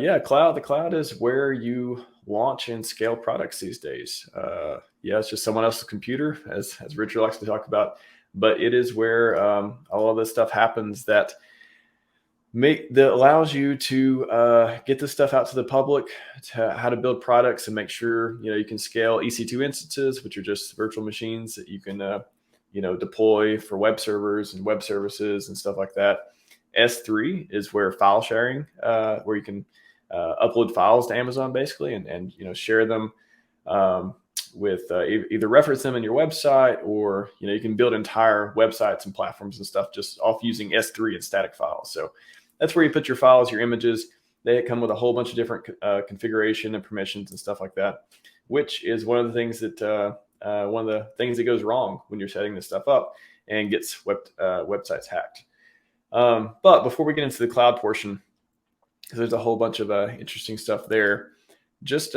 Yeah, cloud. The cloud is where you launch and scale products these days. Yeah, it's just someone else's computer, as Richard likes to talk about. But it is where all of this stuff happens that allows you to get this stuff out to the public, to how to build products and make sure you can scale EC2 instances, which are just virtual machines that you can deploy for web servers and web services and stuff like that. S3 is where file sharing, where you can upload files to Amazon basically, and share them with either reference them in your website, or you can build entire websites and platforms and stuff just off using S3 and static files. So that's where you put your files, your images. They come with a whole bunch of different configuration and permissions and stuff like that, which is one of the things that goes wrong when you're setting this stuff up and gets websites hacked. But before we get into the cloud portion, because there's a whole bunch of interesting stuff there, just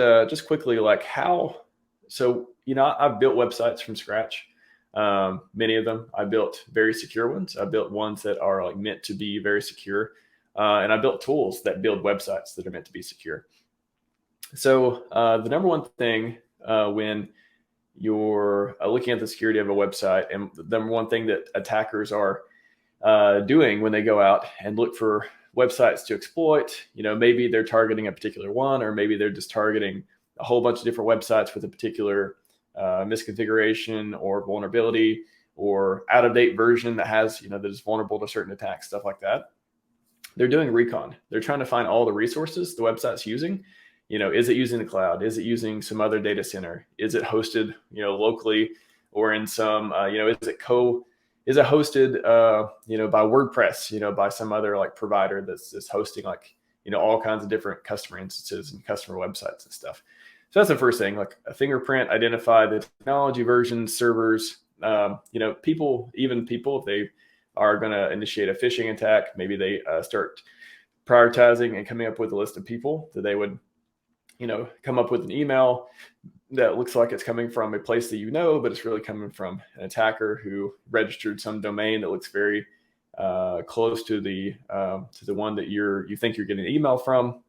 quickly, like how. So I've built websites from scratch. Many of them I built very secure ones. I built ones that are like meant to be very secure, and I built tools that build websites that are meant to be secure. So the number one thing when you're looking at the security of a website, and the number one thing that attackers are doing when they go out and look for websites to exploit, maybe they're targeting a particular one, or maybe they're just targeting a whole bunch of different websites with a particular misconfiguration or vulnerability or out of date version that has, that is vulnerable to certain attacks, stuff like that. They're doing recon. They're trying to find all the resources the website's using. Is it using the cloud? Is it using some other data center? Is it hosted, locally, or in some, is it hosted, by WordPress, by some other like provider that's hosting like, all kinds of different customer instances and customer websites and stuff. So that's the first thing, like a fingerprint, identify the technology, versions, servers, people, if they are going to initiate a phishing attack, maybe they start prioritizing and coming up with a list of people that they would, come up with an email that looks like it's coming from a place that but it's really coming from an attacker who registered some domain that looks very close to the one that you think you're getting an email from,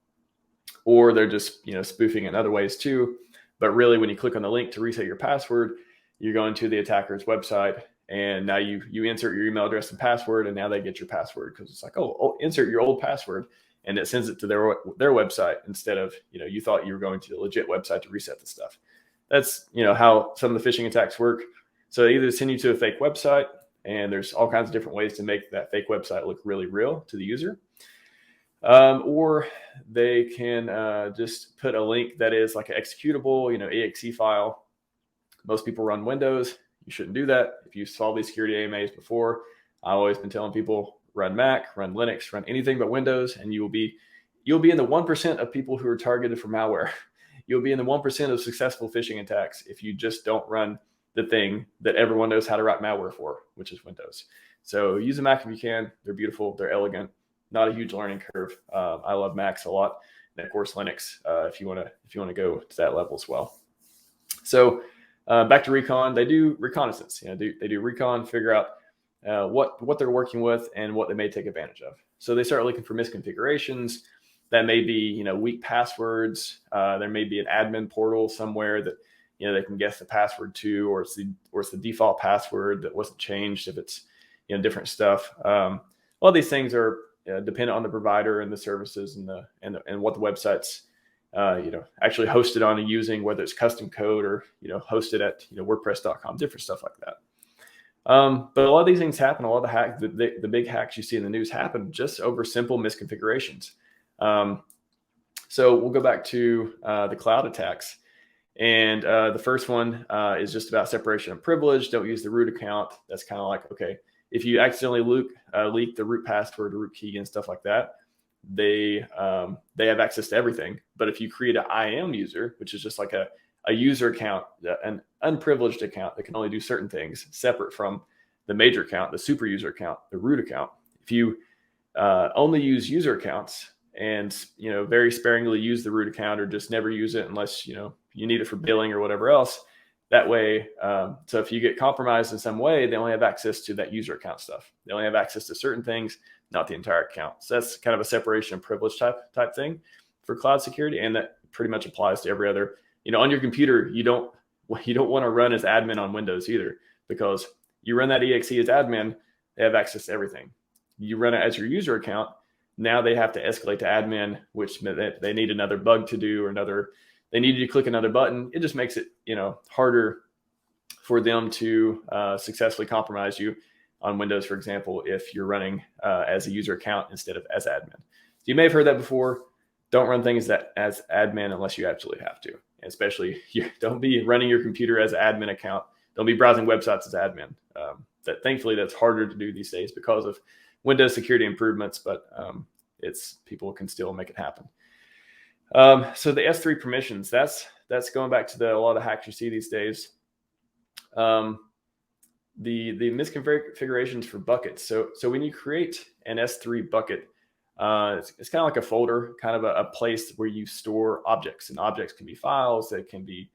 or they're just spoofing in other ways too. But really, when you click on the link to reset your password, you're going to the attacker's website, and now you insert your email address and password, and now they get your password because it's like, oh, insert your old password, and it sends it to their website instead of you thought you were going to a legit website to reset the stuff. That's how some of the phishing attacks work. So they either send you to a fake website, and there's all kinds of different ways to make that fake website look really real to the user, or they can just put a link that is like an executable, exe file. Most people run Windows. You shouldn't do that. If you saw these security AMAs before, I've always been telling people run Mac, run Linux, run anything but Windows, and you'll be in the 1% of people who are targeted for malware. You'll be in the 1% of successful phishing attacks if you just don't run the thing that everyone knows how to write malware for, which is Windows. So use a Mac if you can. They're beautiful. They're elegant. Not a huge learning curve. I love Macs a lot, and of course Linux if you want to go to that level as well. So back to recon. They do reconnaissance. They do recon, figure out what they're working with and what they may take advantage of. So they start looking for misconfigurations. That may be, weak passwords. There may be an admin portal somewhere that, they can guess the password to, or it's the default password that wasn't changed if it's, different stuff. All these things are dependent on the provider and the services and what the website's, actually hosted on and using, whether it's custom code or, hosted at, WordPress.com, different stuff like that. But a lot of these things happen. A lot of the hacks, the big hacks you see in the news happen just over simple misconfigurations. So we'll go back to the cloud attacks. And the first one is just about separation of privilege. Don't use the root account. That's kind of like, okay, if you accidentally leak the root password or root key and stuff like that, they have access to everything. But if you create an IAM user, which is just like a user account, an unprivileged account that can only do certain things separate from the major account, the super user account, the root account. If you only use user accounts and, very sparingly use the root account, or just never use it unless, you need it for billing or whatever else, That way, so if you get compromised in some way, they only have access to that user account stuff. They only have access to certain things, not the entire account. So that's kind of a separation of privilege type thing for cloud security, and that pretty much applies to every other. On your computer, you don't want to run as admin on Windows either, because you run that exe as admin, they have access to everything. You run it as your user account, now they have to escalate to admin, which they need another bug to do, or they need you to click another button. It just makes it harder for them to successfully compromise you on Windows, for example, if you're running as a user account instead of as admin. So you may have heard that before. Don't run things as admin unless you absolutely have to. And especially, don't be running your computer as an admin account. Don't be browsing websites as admin. Thankfully, that's harder to do these days because of Windows security improvements, but people can still make it happen. So the S3 permissions, that's going back to a lot of the hacks you see these days. The misconfigurations for buckets. So when you create an S3 bucket, it's kind of like a folder, kind of a place where you store objects, and objects can be files, that can be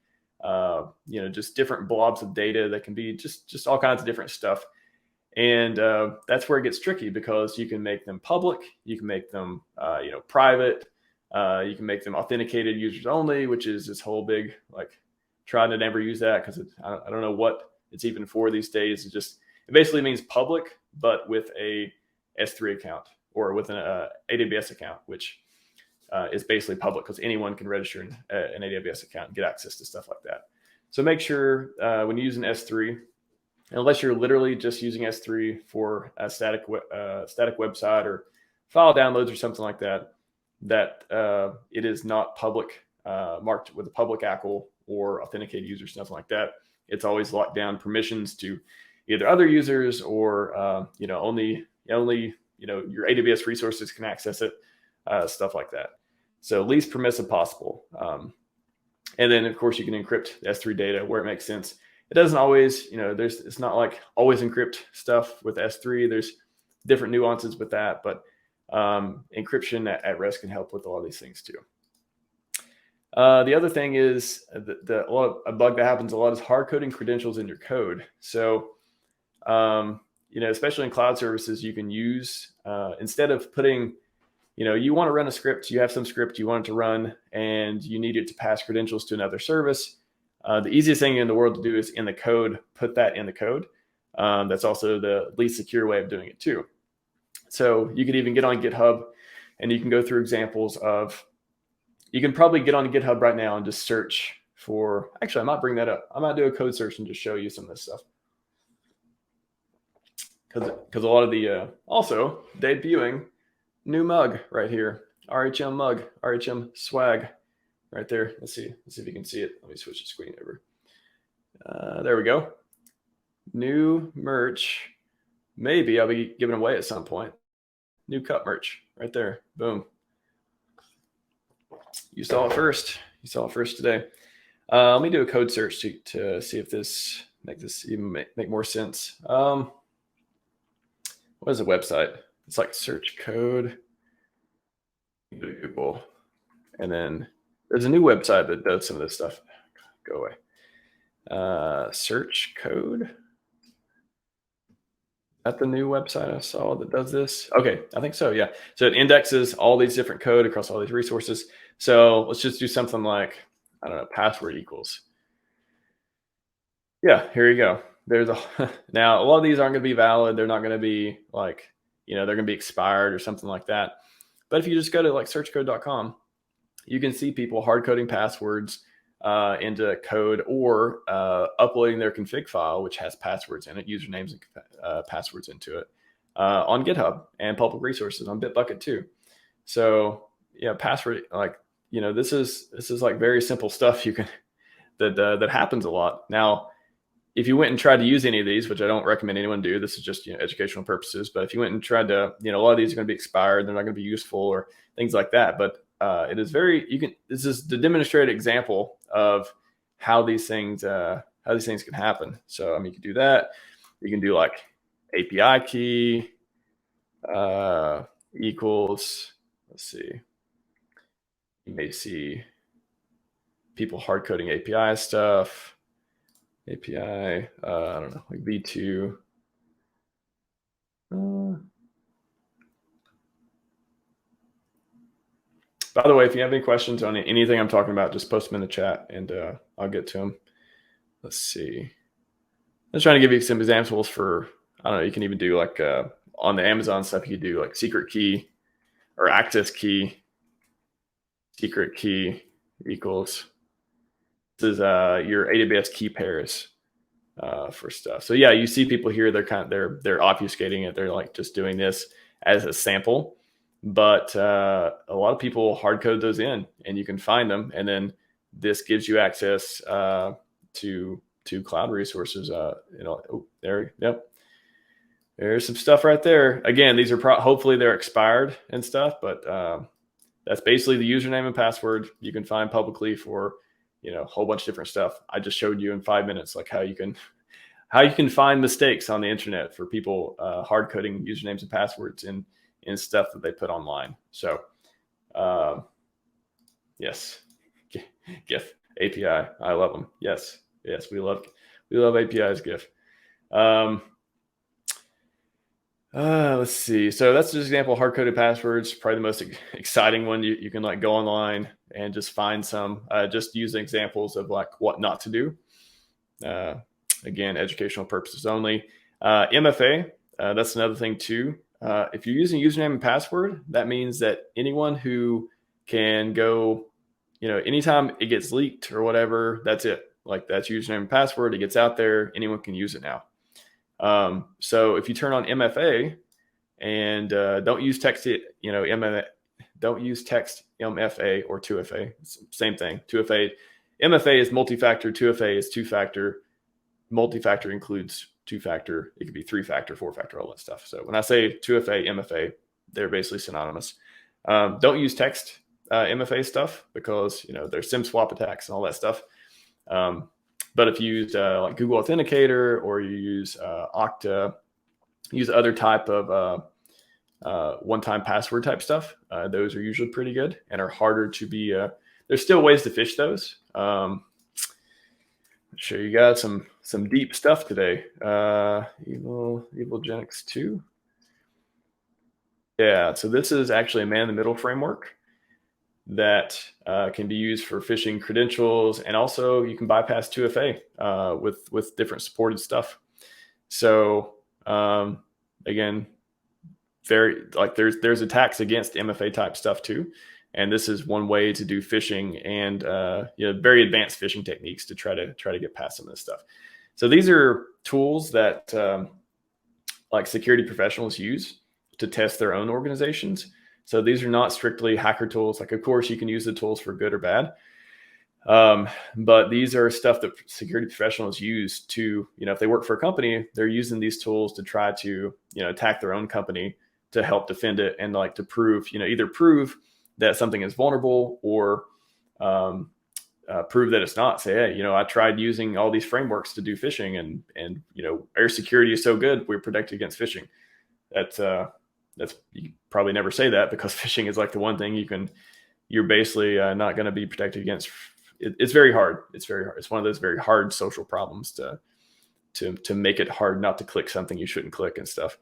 just different blobs of data, that can be just all kinds of different stuff. And that's where it gets tricky, because you can make them public, you can make them private, you can make them authenticated users only, which is this whole big try to never use that, because I don't know what it's even for these days. It basically means public, but with a S3 account or with an AWS account, which is basically public because anyone can register an AWS account and get access to stuff like that. So make sure when you use an S3, unless you're literally just using S3 for a static website or file downloads or something like that, that it is not public, marked with a public ACL or authenticated users, nothing like that. It's always locked down permissions to either other users or only your AWS resources can access it, stuff like that. So least permissive possible. And then of course you can encrypt the S3 data where it makes sense. It doesn't always, it's not like always encrypt stuff with S3. There's different nuances with that, but encryption at rest can help with a lot of these things too. The other thing is a bug that happens a lot is hard coding credentials in your code. So, especially in cloud services, you can use, instead of putting, you want to run a script, you have some script you want it to run, and you need it to pass credentials to another service. The easiest thing in the world to do is in the code, put that in the code. That's also the least secure way of doing it too. So you could even get on GitHub and you can go through examples of, you can probably get on GitHub right now and just search for, actually, I might bring that up. I might do a code search and just show you some of this stuff. Because a lot of the, also debuting new mug right here, RHM mug, RHM swag right there. Let's see if you can see it. Let me switch the screen over. There we go. New merch. Maybe I'll be giving away at some point. New cup merch right there. Boom. You saw it first. You saw it first today. Let me do a code search to see if this even make more sense. What is the website? It's like search code. Google, and then there's a new website that does some of this stuff. Go away. Search code. At the new website I saw that does this. Okay, I think so. Yeah. So it indexes all these different code across all these resources. So let's just do something like, I don't know, password equals. Yeah, here you go. There's now a lot of these aren't going to be valid. They're not going to be they're going to be expired or something like that. But if you just go to searchcode.com, you can see people hard coding passwords into code, or uploading their config file, which has passwords in it, usernames and passwords into it, on GitHub and public resources on Bitbucket too. So yeah, password, this is like very simple stuff you can that happens a lot. Now, if you went and tried to use any of these, which I don't recommend anyone do, this is just educational purposes. But if you went and tried to, a lot of these are going to be expired, they're not going to be useful or things like that. But it is this is the demonstrated example of how these things can happen. So you can do that. You can do like API key equals. Let's see. You may see people hard coding API stuff. API, I don't know, like V2. By the way, if you have any questions on anything I'm talking about, just post them in the chat and I'll get to them. Let's see. I'm just trying to give you some examples for, I don't know, you can even do like on the Amazon stuff, you could do like secret key or access key, secret key equals. This is your AWS key pairs for stuff. So yeah, you see people here, they're obfuscating it. They're like just doing this as a sample. But a lot of people hard code those in and you can find them. And then this gives you access to cloud resources. Yep. There's some stuff right there. Again, these are hopefully they're expired and stuff, but that's basically the username and password you can find publicly for, a whole bunch of different stuff. I just showed you in 5 minutes, like how you can find mistakes on the internet for people hard coding usernames and passwords in stuff that they put online. So, yes, GIF API. I love them. Yes, we love APIs. GIF. Let's see. So that's just an example of hard-coded passwords. Probably the most exciting one. You can like go online and just find some. Just using examples of like what not to do. Again, educational purposes only. MFA. That's another thing too. If you're using username and password, that means that anyone who can go, anytime it gets leaked or whatever, that's it. Like that's username and password. It gets out there. Anyone can use it now. So if you turn on MFA and don't use text, don't use text MFA or 2FA. Same thing. 2FA, MFA is multi-factor. 2FA is two-factor. Multi-factor includes two-factor. It could be three-factor, four-factor, all that stuff. So when I say 2FA, MFA, they're basically synonymous. Don't use text MFA stuff because there's SIM swap attacks and all that stuff. But if you use like Google Authenticator or you use Okta, use other type of one-time password type stuff, those are usually pretty good and are harder to be. There's still ways to fish those. I'm sure you got some deep stuff today. Evil Genix 2. Yeah, so this is actually a man-in-the-middle framework that can be used for phishing credentials, and also you can bypass 2FA with different supported stuff. So again, there's attacks against MFA type stuff too, and this is one way to do phishing and very advanced phishing techniques to try to get past some of this stuff. So these are tools that like security professionals use to test their own organizations. So these are not strictly hacker tools. Like, of course, you can use the tools for good or bad. But these are stuff that security professionals use to, if they work for a company, they're using these tools to try to, attack their own company to help defend it and like to prove, either prove that something is vulnerable or prove that it's not. Say, hey, I tried using all these frameworks to do phishing and our security is so good, we're protected against phishing. That's you probably never say that because phishing is like the one thing you're basically not going to be protected against. It's very hard. It's very hard. It's one of those very hard social problems to make it hard not to click something you shouldn't click and stuff.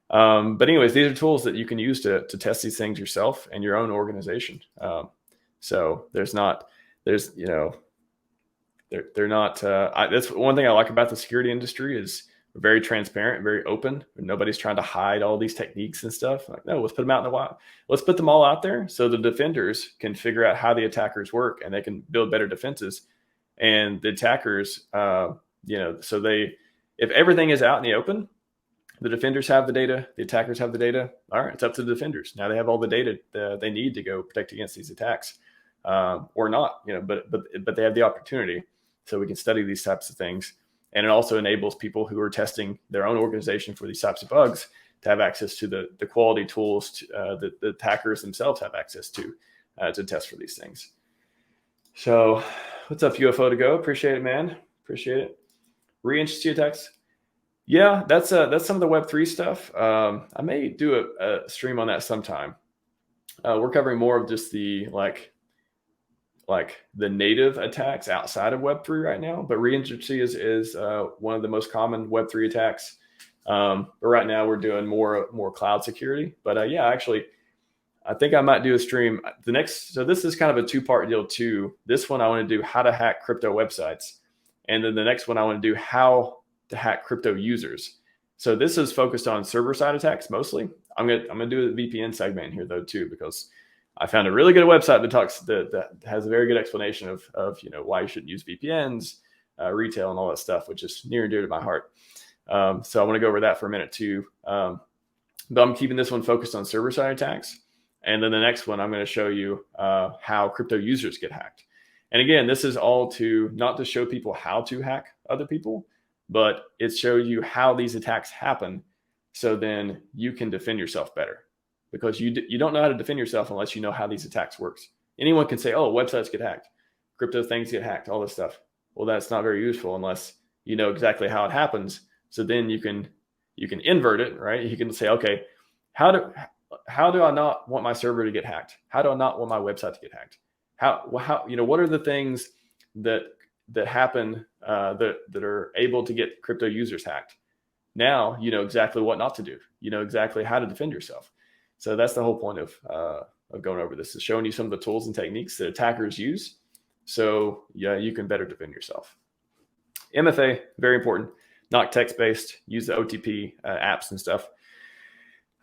But anyways, these are tools that you can use to test these things yourself and your own organization. So they're not. That's one thing I like about the security industry is we're very transparent, very open. Nobody's trying to hide all these techniques and stuff. Like, no, let's put them out in the wild. Let's put them all out there so the defenders can figure out how the attackers work and they can build better defenses. And the attackers, so if everything is out in the open, the defenders have the data, the attackers have the data. All right, it's up to the defenders. Now they have all the data they need to go protect against these attacks, or not. But they have the opportunity, so we can study these types of things. And it also enables people who are testing their own organization for these types of bugs to have access to the quality tools that the attackers themselves have access to test for these things. So what's up, UFO to go? Appreciate it, man. Appreciate it. Re-entity attacks. Yeah, that's some of the Web3 stuff. I may do a stream on that sometime. We're covering more of just the like like the native attacks outside of Web3 right now, but reentry is one of the most common Web3 attacks. But right now we're doing more cloud security. But yeah, actually, I think I might do a stream so this is kind of a 2-part deal too. This one I want to do how to hack crypto websites, and then the next one I want to do how to hack crypto users. So this is focused on server side attacks mostly. I'm gonna do a VPN segment here though too, because I found a really good website that has a very good explanation of why you shouldn't use VPNs, retail, and all that stuff, which is near and dear to my heart. So I want to go over that for a minute too. But I'm keeping this one focused on server side attacks. And then the next one, I'm going to show you how crypto users get hacked. And again, this is all not to show people how to hack other people, but it shows you how these attacks happen. So then you can defend yourself better, because you don't know how to defend yourself unless you know how these attacks works. Anyone can say, oh, websites get hacked, crypto things get hacked, all this stuff. Well, that's not very useful unless you know exactly how it happens. So then you can invert it, right? You can say, okay, how do I not want my server to get hacked? How do I not want my website to get hacked? How what are the things that happen that are able to get crypto users hacked? Now you know exactly what not to do. You know exactly how to defend yourself. So that's the whole point of going over this, is showing you some of the tools and techniques that attackers use. So yeah, you can better defend yourself. MFA, very important. Not text-based. Use the OTP apps and stuff.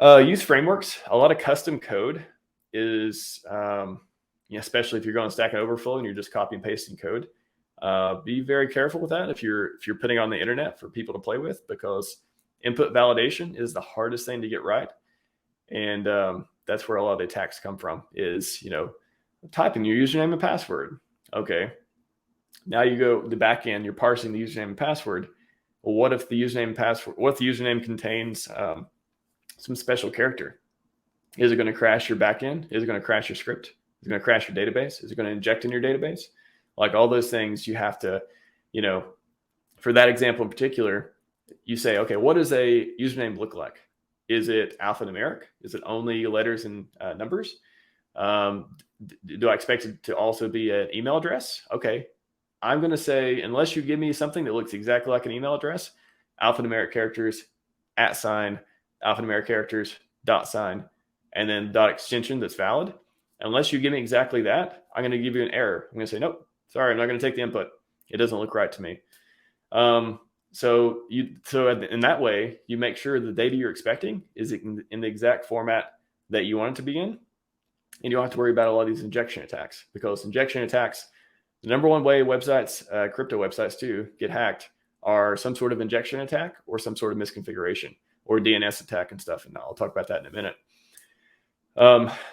Use frameworks. A lot of custom code is, especially if you're going Stack Overflow and you're just copy and pasting code. Be very careful with that if you're putting on the internet for people to play with, because input validation is the hardest thing to get right. And that's where a lot of the attacks come from, is, typing your username and password. Okay. Now you go to the back end, you're parsing the username and password. Well, what if the username contains some special character? Is it going to crash your backend? Is it going to crash your script? Is it going to crash your database? Is it going to inject in your database? Like all those things you have to, for that example in particular, you say, okay, what does a username look like? Is it alphanumeric? Is it only letters and numbers? Do I expect it to also be an email address? Okay, I'm going to say, unless you give me something that looks exactly like an email address, alphanumeric characters, @sign, alphanumeric characters, $sign, and then $extension that's valid. Unless you give me exactly that, I'm going to give you an error. I'm going to say, nope, sorry, I'm not going to take the input. It doesn't look right to me. So in that way, you make sure the data you're expecting is in the exact format that you want it to be in. And you don't have to worry about a lot of these injection attacks, because injection attacks, the number one way websites, crypto websites too, get hacked are some sort of injection attack or some sort of misconfiguration or DNS attack and stuff. And I'll talk about that in a minute.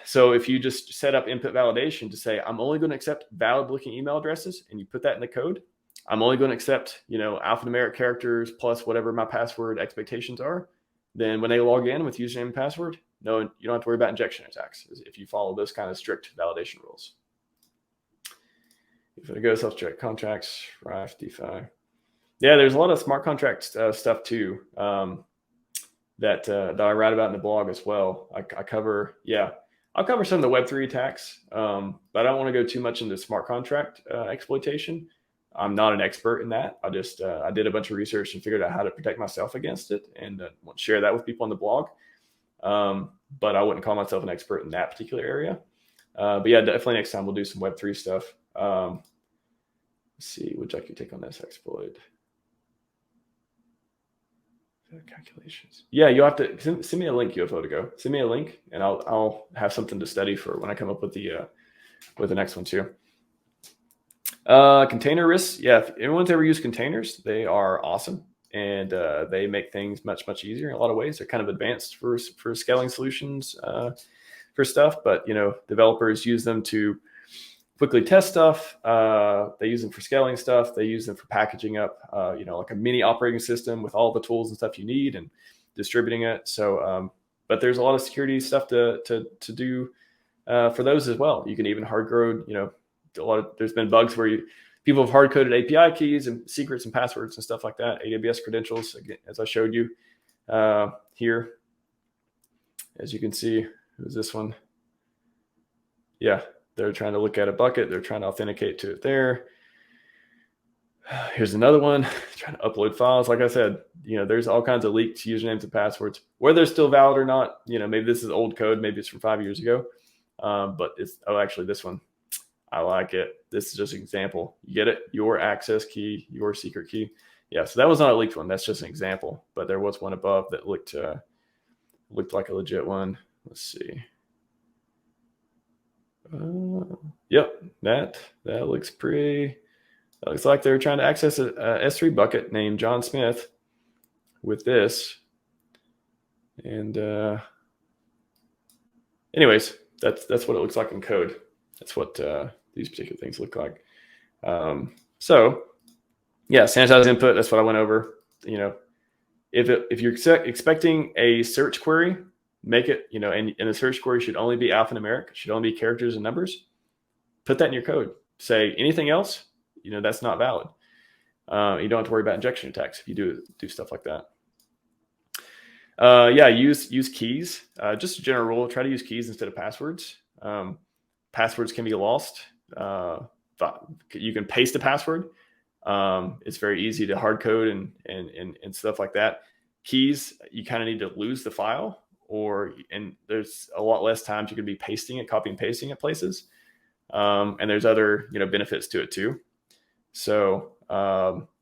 So if you just set up input validation to say, I'm only going to accept valid looking email addresses, and you put that in the code, I'm only going to accept, alphanumeric characters plus whatever my password expectations are, then when they log in with username and password, no, you don't have to worry about injection attacks if you follow those kind of strict validation rules. If it goes self-check contracts, RIFE, DeFi. Yeah, there's a lot of smart contract stuff too that I write about in the blog as well. I'll cover some of the Web3 attacks, but I don't want to go too much into smart contract exploitation. I'm not an expert in that. I just I did a bunch of research and figured out how to protect myself against it, and want to share that with people on the blog. But I wouldn't call myself an expert in that particular area. But yeah, definitely next time we'll do some Web3 stuff. Let's see, would you like to take on this exploit? Calculations. Yeah, you'll have to send me a link, UFO to go. Send me a link, and I'll have something to study for when I come up with the next one too. Container risks. Yeah, if anyone's ever used containers, they are awesome, and they make things much, much easier in a lot of ways. They're kind of advanced for scaling solutions for stuff, but developers use them to quickly test stuff. They use them for scaling stuff. They use them for packaging up, like a mini operating system with all the tools and stuff you need and distributing it. So, but there's a lot of security stuff to do for those as well. You can even hard code, there's been bugs where people have hard coded API keys and secrets and passwords and stuff like that. AWS credentials, again, as I showed you here. As you can see, who's this one? Yeah. They're trying to look at a bucket. They're trying to authenticate to it there. Here's another one, trying to upload files. Like I said, there's all kinds of leaked usernames and passwords, whether they're still valid or not. Maybe this is old code. Maybe it's from 5 years ago. But actually this one, I like it. This is just an example. You get it? Your access key, your secret key. Yeah, so that was not a leaked one. That's just an example. But there was one above that looked like a legit one. Let's see. Yep, that looks pretty. That looks like they're trying to access a S3 bucket named John Smith with this. And anyways, that's what it looks like in code. That's what these particular things look like. So yeah, sanitized input. That's what I went over. If you're expecting a search query, make it, and the search query should only be alphanumeric, should only be characters and numbers. Put that in your code. Say anything else, that's not valid. You don't have to worry about injection attacks if you do stuff like that. Yeah, use keys. Just a general rule, try to use keys instead of passwords. Passwords can be lost. You can paste a password. It's very easy to hard code and stuff like that. Keys, you kind of need to lose the file, and there's a lot less times you could be pasting it, copy and pasting at places. And there's other, benefits to it too. So,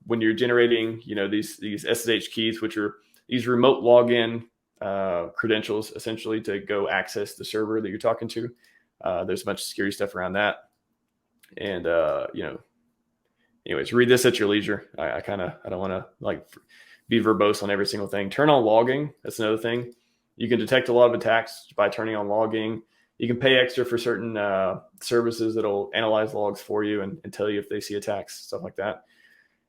when you're generating, these SSH keys, which are these remote login, credentials essentially to go access the server that you're talking to, there's a bunch of security stuff around that. And, anyways, read this at your leisure. I don't want to be verbose on every single thing. Turn on logging. That's another thing. You can detect a lot of attacks by turning on logging. You can pay extra for certain services that'll analyze logs for you and tell you if they see attacks, stuff like that.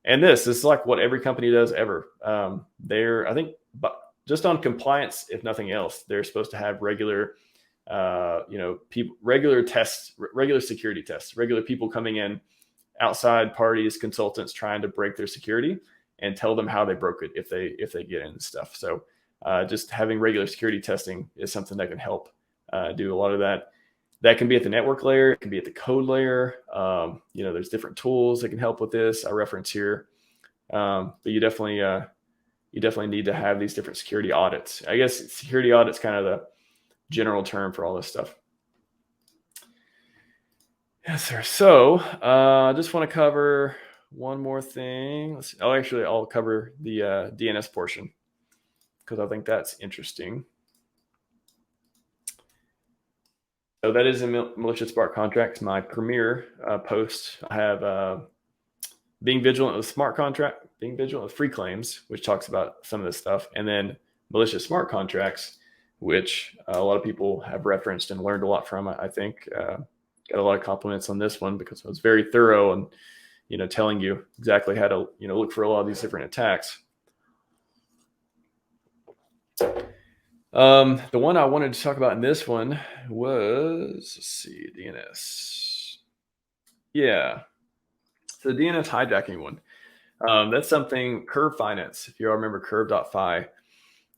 And this is like what every company does ever. I think, but just on compliance, if nothing else, they're supposed to have regular, regular tests, regular security tests, regular people coming in, outside parties, consultants trying to break their security and tell them how they broke it if they get in and stuff. So just having regular security testing is something that can help do a lot of that. That can be at the network layer. It can be at the code layer. There's different tools that can help with this. I reference here, but you definitely need to have these different security audits. I guess security audits kind of the general term for all this stuff. Yes, sir. So I just want to cover one more thing. I'll cover the DNS portion because I think that's interesting. So that is in malicious smart contracts. My premier post, I have being vigilant with smart contract, being vigilant with free claims, which talks about some of this stuff, and then malicious smart contracts, which a lot of people have referenced and learned a lot from. I think got a lot of compliments on this one because I was very thorough and telling you exactly how to look for a lot of these different attacks. The one I wanted to talk about in this one was, let's see, DNS. Yeah. So the DNS hijacking one. That's something Curve Finance, if you all remember curve.fi,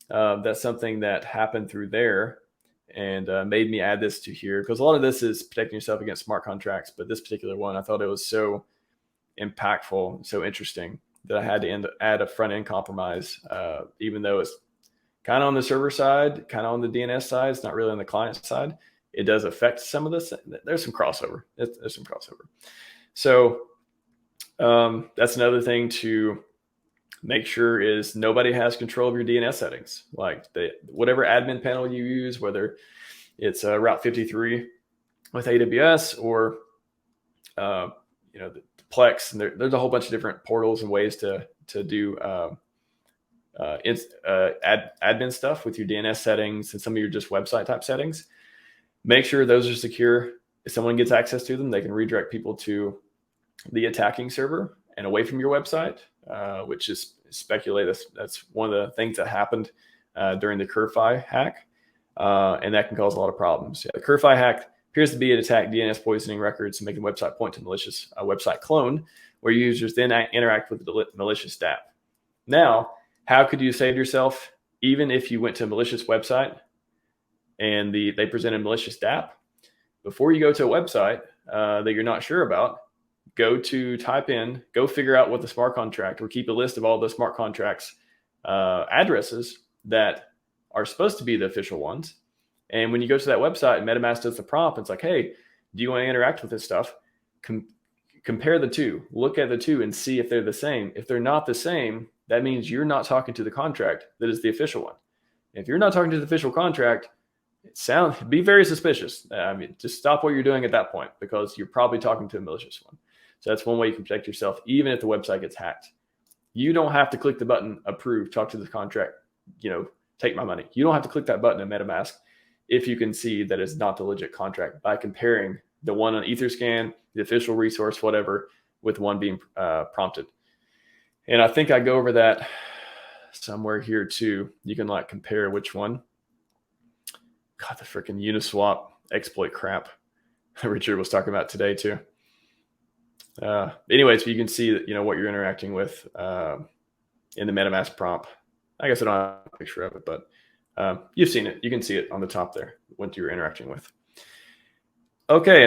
that's something that happened through there and made me add this to here because a lot of this is protecting yourself against smart contracts. But this particular one, I thought it was so impactful, so interesting that I had to add a front end compromise, even though it's kind of on the server side, kind of on the DNS side. It's not really on the client side. It does affect some of this. There's some crossover. There's some crossover. So that's another thing to make sure is nobody has control of your DNS settings. Like whatever admin panel you use, whether it's Route 53 with AWS or the Plex, and there's a whole bunch of different portals and ways to do admin stuff with your DNS settings and some of your just website type settings. Make sure those are secure. If someone gets access to them, they can redirect people to the attacking server and away from your website, which is speculated. That's one of the things that happened during the CurveFi hack, and that can cause a lot of problems. Yeah, the CurveFi hack appears to be an attack DNS poisoning records and making the website point to malicious website clone, where users then interact with the malicious DApp. Now, how could you save yourself even if you went to a malicious website and they presented malicious DApp? before you go to a website that you're not sure about, go figure out what the smart contract, or keep a list of all the smart contracts addresses that are supposed to be the official ones. And when you go to that website and MetaMask does the prompt, it's like, hey, do you want to interact with this stuff? Compare the two, look at the two and see if they're the same. If they're not the same, that means you're not talking to the contract that is the official one. If you're not talking to the official contract, be very suspicious. I mean, just stop what you're doing at that point, because you're probably talking to a malicious one. So that's one way you can protect yourself, even if the website gets hacked. You don't have to click the button, approve, talk to the contract, take my money. You don't have to click that button in MetaMask if you can see that it's not the legit contract by comparing the one on Etherscan, the official resource, whatever, with one being prompted. And I think I go over that somewhere here too. You can compare which one. God, the freaking Uniswap exploit crap Richard was talking about today too. Anyways, you can see that, what you're interacting with in the MetaMask prompt. I guess I don't have a picture of it, but you've seen it. You can see it on the top there, what you're interacting with. Okay.